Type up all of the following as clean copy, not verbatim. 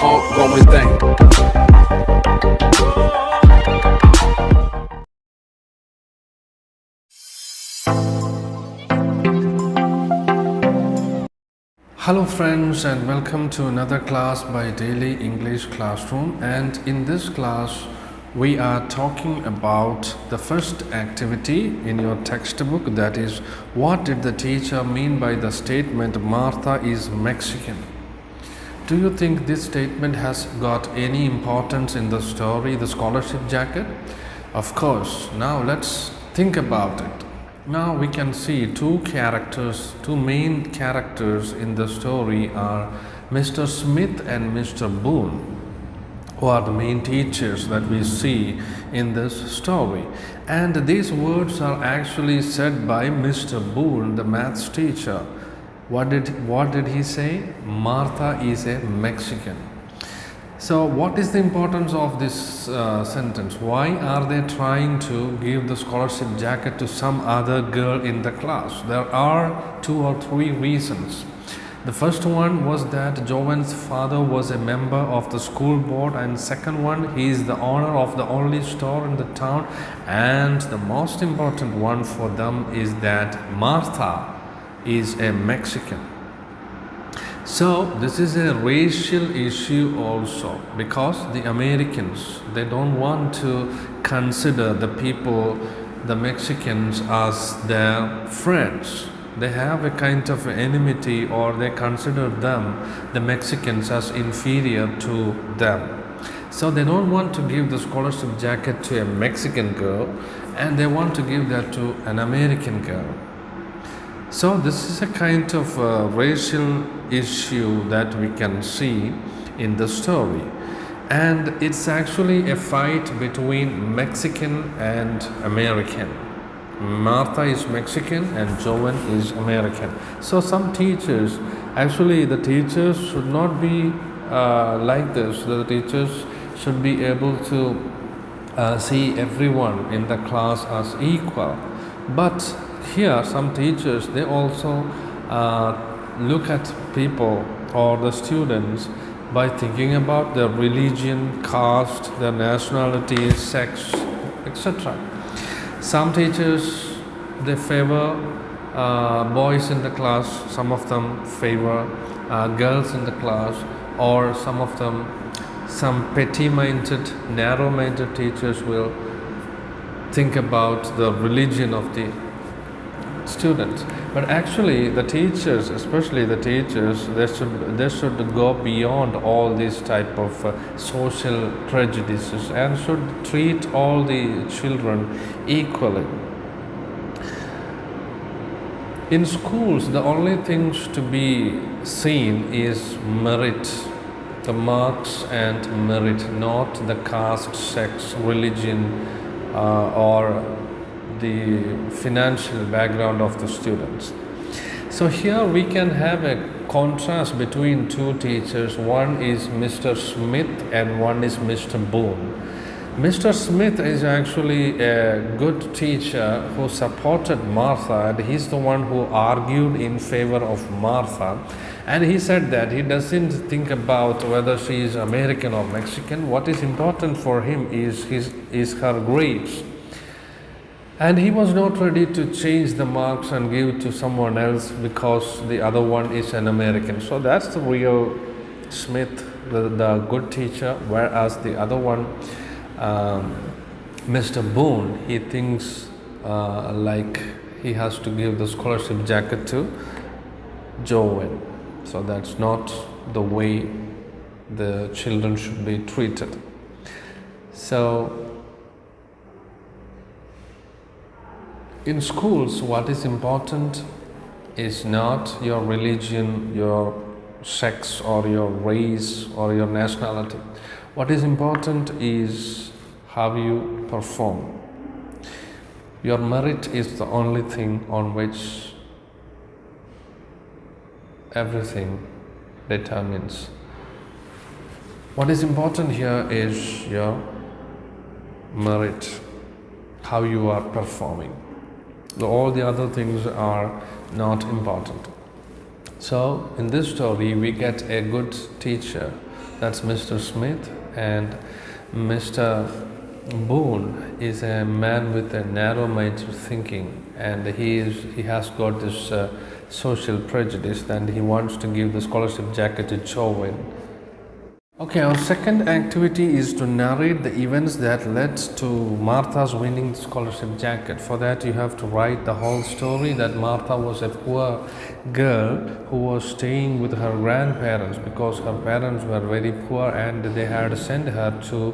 ongoing thing. Hello friends, and welcome to another class by Daily English Classroom. And in this class we are talking about the first activity in your textbook, that is, what did the teacher mean by the statement Martha is Mexican? Do you think this statement has got any importance in the story, the scholarship jacket? Of course. Now let's think about it. Now we can see two main characters in the story are Mr. Smith and Mr. Boone, who are the main teachers that we see in this story. And these words are actually said by Mr. Boone, the maths teacher. What did he say? Martha is a Mexican. So what is the importance of this sentence? Why are they trying to give the scholarship jacket to some other girl in the class? There are 2 or 3 reasons. The first one was that Joanne's father was a member of the school board, and second one, he is the owner of the only store in the town, and the most important one for them is that Martha is a Mexican. So this is a racial issue also, because the Americans, they don't want to consider the people, the Mexicans, as their friends. They have a kind of enmity, or they consider them, the Mexicans, as inferior to them. So they don't want to give the scholarship jacket to a Mexican girl, and they want to give that to an American girl. So this is a kind of racial issue that we can see in the story. And it's actually a fight between Mexican and American. Martha is Mexican and Joanne is American. So some teachers, actually the teachers should not be like this. The teachers should be able to see everyone in the class as equal. But here some teachers, they also look at people or the students by thinking about their religion, caste, their nationality, sex, etc. Some teachers, they favor boys in the class, some of them favor girls in the class, or some of them, some petty-minded, narrow-minded teachers will think about the religion of the students. But actually the teachers, especially the teachers, they should go beyond all these type of social prejudices and should treat all the children equally. In schools, the only things to be seen is merit, the marks and merit, not the caste, sex, religion, or the financial background of the students. So here we can have a contrast between two teachers. One is Mr. Smith and one is Mr. Boone. Mr. Smith is actually a good teacher who supported Martha, and he's the one who argued in favor of Martha. And he said that he doesn't think about whether she is American or Mexican. What is important for him is her grades. And he was not ready to change the marks and give it to someone else because the other one is an American. So that's the real Smith, the good teacher, whereas the other one, Mr. Boone, he thinks like he has to give the scholarship jacket to Joanne. So that's not the way the children should be treated. So in schools, what is important is not your religion, your sex, or your race, or your nationality. What is important is how you perform. Your merit is the only thing on which everything determines. What is important here is your merit, how you are performing. All the other things are not important. So in this story we get a good teacher that's Mr. Smith, and Mr. Boone is a man with a narrow-minded thinking, and he has got this social prejudice, and he wants to give the scholarship jacket to Joven. Okay, our second activity is to narrate the events that led to Martha's winning the scholarship jacket. For that, you have to write the whole story that Martha was a poor girl who was staying with her grandparents because her parents were very poor and they had sent her to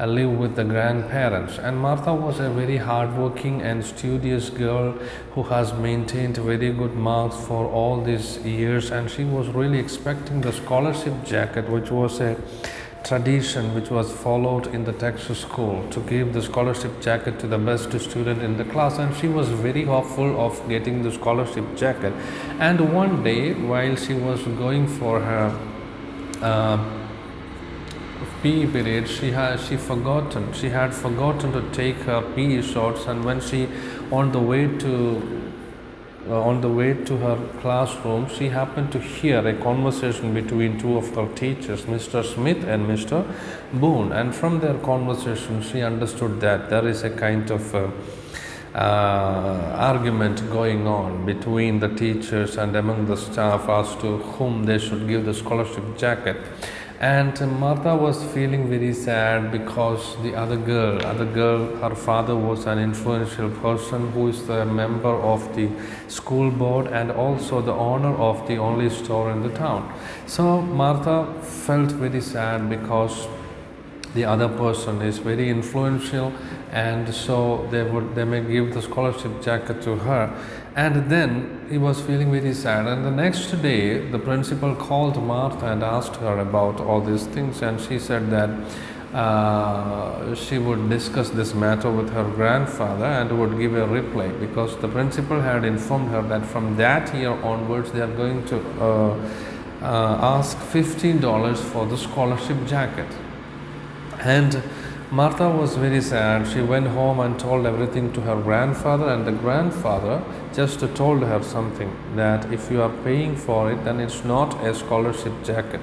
live with the grandparents. And Martha was a very hardworking and studious girl who has maintained very good marks for all these years, and she was really expecting the scholarship jacket, which was a tradition which was followed in the Texas school to give the scholarship jacket to the best student in the class, and she was very hopeful of getting the scholarship jacket. And one day, while she was going for her PE period, she had forgotten to take her PE shorts, and when she on the way to her classroom, she happened to hear a conversation between two of her teachers, Mr. Smith and Mr. Boone. And from their conversation, she understood that there is a kind of argument going on between the teachers and among the staff as to whom they should give the scholarship jacket. And Martha was feeling very sad because the other girl, her father was an influential person who is the member of the school board and also the owner of the only store in the town. So Martha felt very sad because the other person is very influential, and so they may give the scholarship jacket to her. And then he was feeling very sad, and the next day the principal called Martha and asked her about all these things, and she said that she would discuss this matter with her grandfather and would give a reply, because the principal had informed her that from that year onwards they are going to ask $15 for the scholarship jacket. And Martha was very sad. She went home and told everything to her grandfather, and the grandfather just told her something, that if you are paying for it, then it's not a scholarship jacket.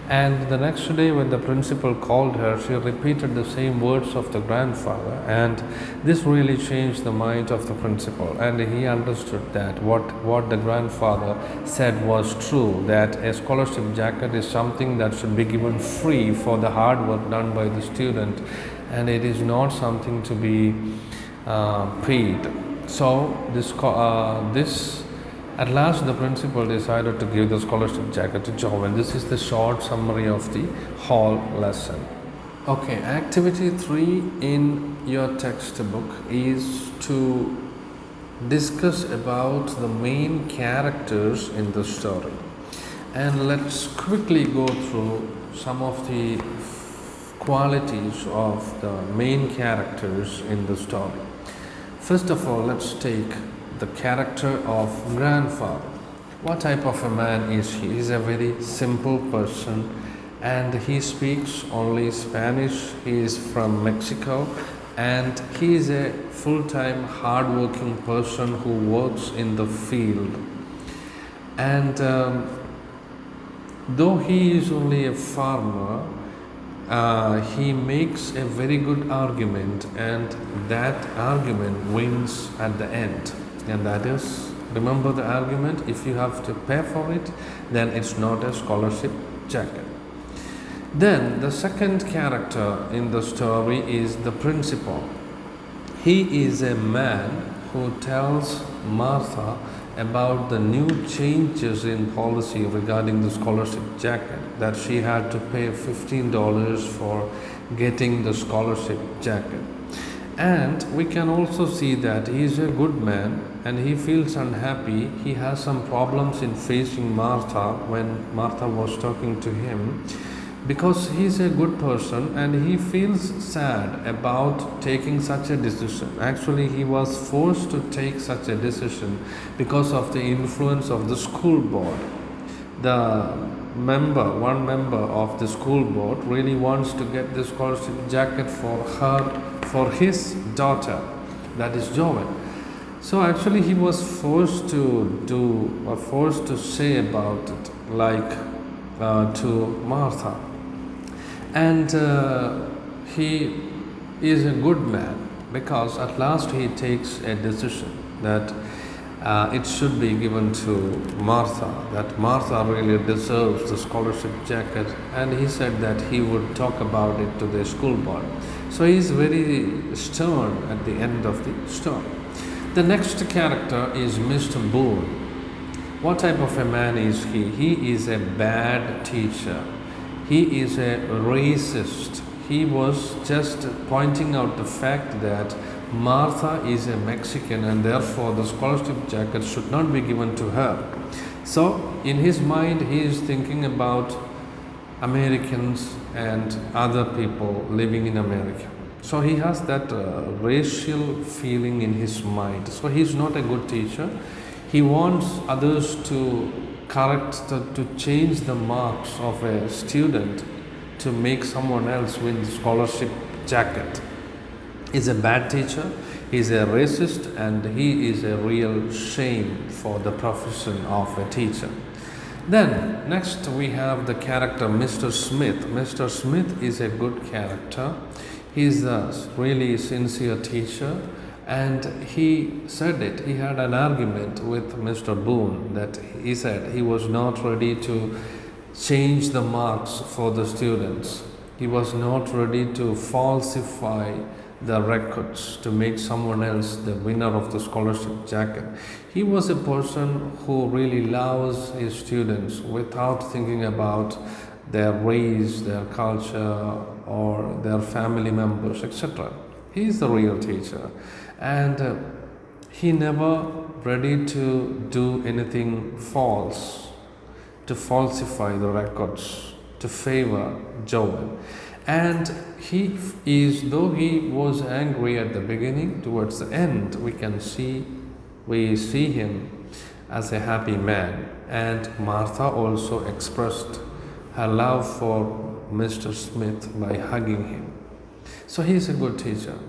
And the next day when the principal called her, she repeated the same words of the grandfather, and this really changed the mind of the principal, and he understood that what the grandfather said was true, that a scholarship jacket is something that should be given free for the hard work done by the student, and it is not something to be paid. So at last the principal decided to give the scholarship jacket to Joven. This is the short summary of the whole lesson. Okay, activity 3 in your textbook is to discuss about the main characters in the story. And let's quickly go through some of the qualities of the main characters in the story. First of all, let's take the character of grandfather. What type of a man is he? He is a very simple person, and he speaks only Spanish. He is from Mexico, and he is a full-time hard-working person who works in the field. And though he is only a farmer, he makes a very good argument, and that argument wins at the end. And that is, remember the argument, if you have to pay for it, then it's not a scholarship jacket. Then the second character in the story is the principal. He is a man who tells Martha about the new changes in policy regarding the scholarship jacket, that she had to pay $15 for getting the scholarship jacket. And we can also see that he is a good man and he feels unhappy. He has some problems in facing Martha when Martha was talking to him, because he is a good person and he feels sad about taking such a decision. Actually, he was forced to take such a decision because of the influence of the school board. One member of the school board really wants to get the scholarship jacket for his daughter, that is Joven. So actually he was forced to say about it, like to Martha. And he is a good man because at last he takes a decision that it should be given to Martha, that Martha really deserves the scholarship jacket, and he said that he would talk about it to the school board. So he is very stern at the end of the story. The next character is Mr. Boone. What type of a man is he? He is a bad teacher. He is a racist. He was just pointing out the fact that Martha is a Mexican and therefore the scholarship jacket should not be given to her. So, in his mind, he is thinking about Americans and other people living in America. So, he has that racial feeling in his mind. So, he is not a good teacher. He wants others to to change the marks of a student to make someone else win the scholarship jacket. He's a bad teacher, he's a racist, and he is a real shame for the profession of a teacher. Then, next we have the character Mr. Smith. Mr. Smith is a good character. He is a really sincere teacher, and he said it. He had an argument with Mr. Boone that he said he was not ready to change the marks for the students. He was not ready to falsify the records to make someone else the winner of the scholarship jacket. He was a person who really loves his students without thinking about their race, their culture, or their family members, etc. He is the real teacher, and he never ready to do anything false, to falsify the records, to favor Joel. And he is, though he was angry at the beginning, towards the end, we see him as a happy man. And Martha also expressed her love for Mr. Smith by hugging him. So he is a good teacher.